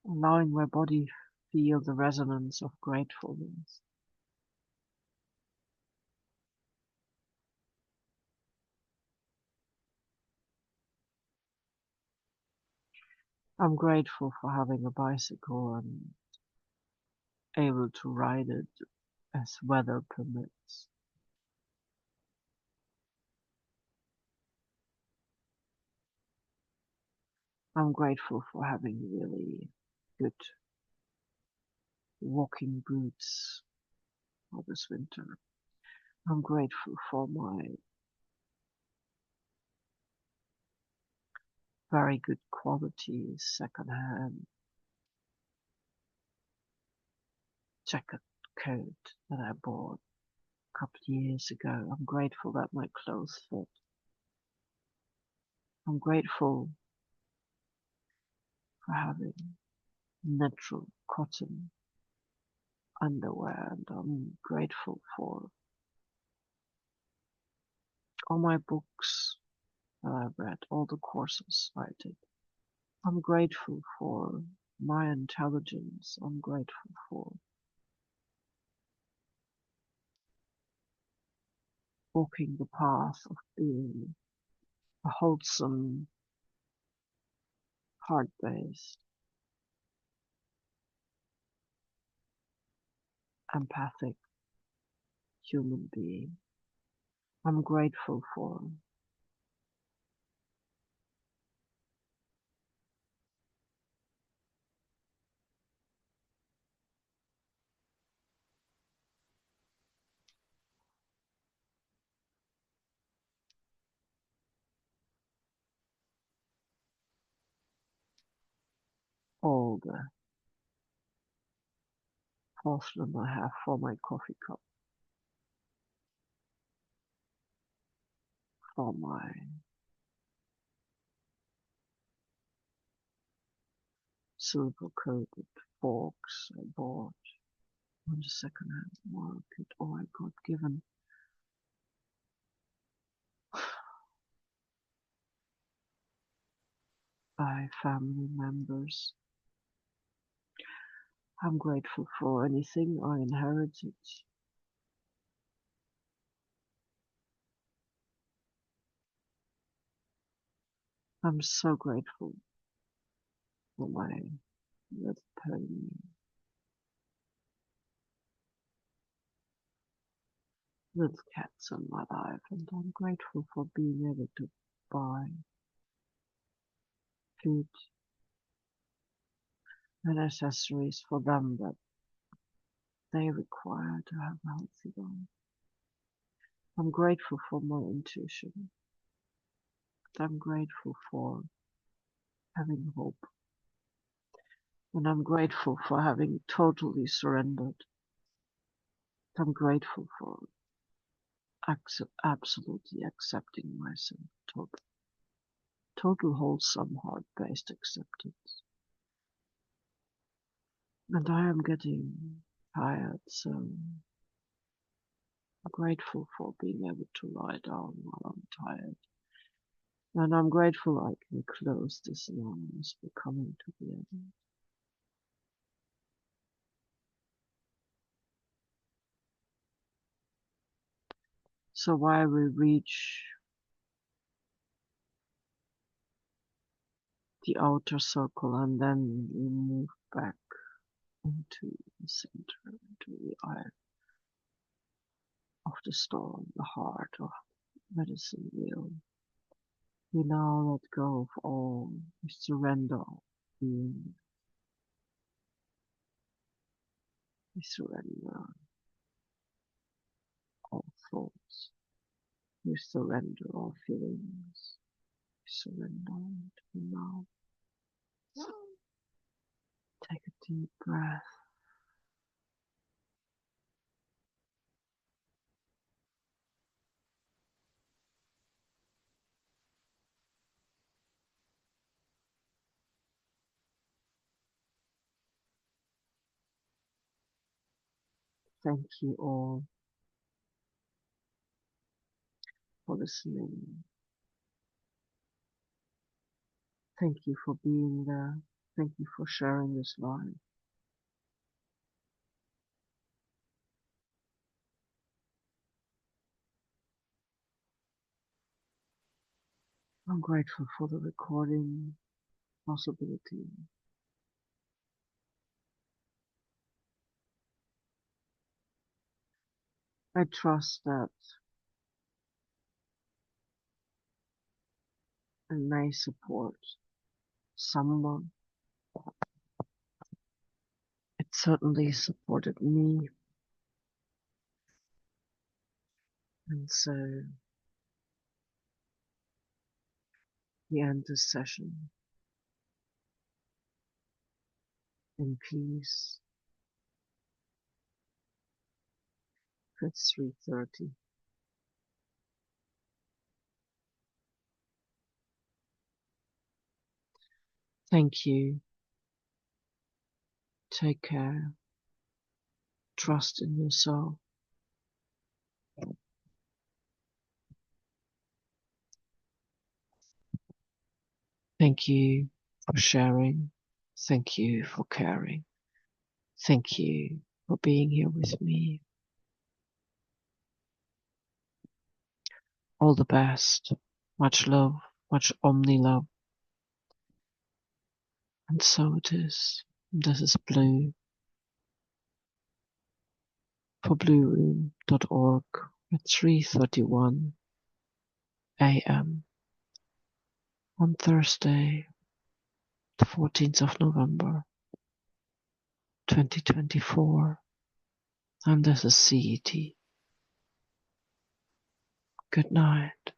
allowing my body feel the resonance of gratefulness. I'm grateful for having a bicycle and able to ride it as weather permits. I'm grateful for having really good walking boots for this winter. I'm grateful for my very good quality second-hand jacket coat that I bought a couple of years ago. I'm grateful that my clothes fit. I'm grateful for having natural cotton underwear, and I'm grateful for all my books that I've read, all the courses I did. I'm grateful for my intelligence. I'm grateful for walking the path of being a wholesome heart-based, empathic human being. I'm grateful for all the porcelain I have for my coffee cup, for my silver-coated forks I bought on the second-hand market, or I got given by family members. I'm grateful for anything I inherited. I'm so grateful for my little pony, little cats in my life, and I'm grateful for being able to buy food and accessories for them that they require to have a healthy life. I'm grateful for my intuition. I'm grateful for having hope. And I'm grateful for having totally surrendered. I'm grateful for absolutely accepting myself. Total wholesome heart-based acceptance. And I am getting tired, so I'm grateful for being able to lie down while I'm tired. And I'm grateful I can close this now as we're coming to the end. So while we reach the outer circle and then we move back into the center, into the eye of the storm, the heart of medicine wheel, we now let go of all, we surrender all being, we surrender all thoughts, we surrender all feelings, we surrender into now. Take a deep breath. Thank you all for listening. Thank you for being there. Thank you for sharing this life. I'm grateful for the recording possibility. I trust that it may support someone. It certainly supported me. And so we end this session in peace. It's 3:30. Thank you. Take care. Trust in yourself. Thank you for sharing. Thank you for caring. Thank you for being here with me. All the best. Much love, much omni love. And so it is. This is Blue for blueroom.org at 3:31 a.m. on Thursday, the 14th of November, 2024. And this is CET. Good night.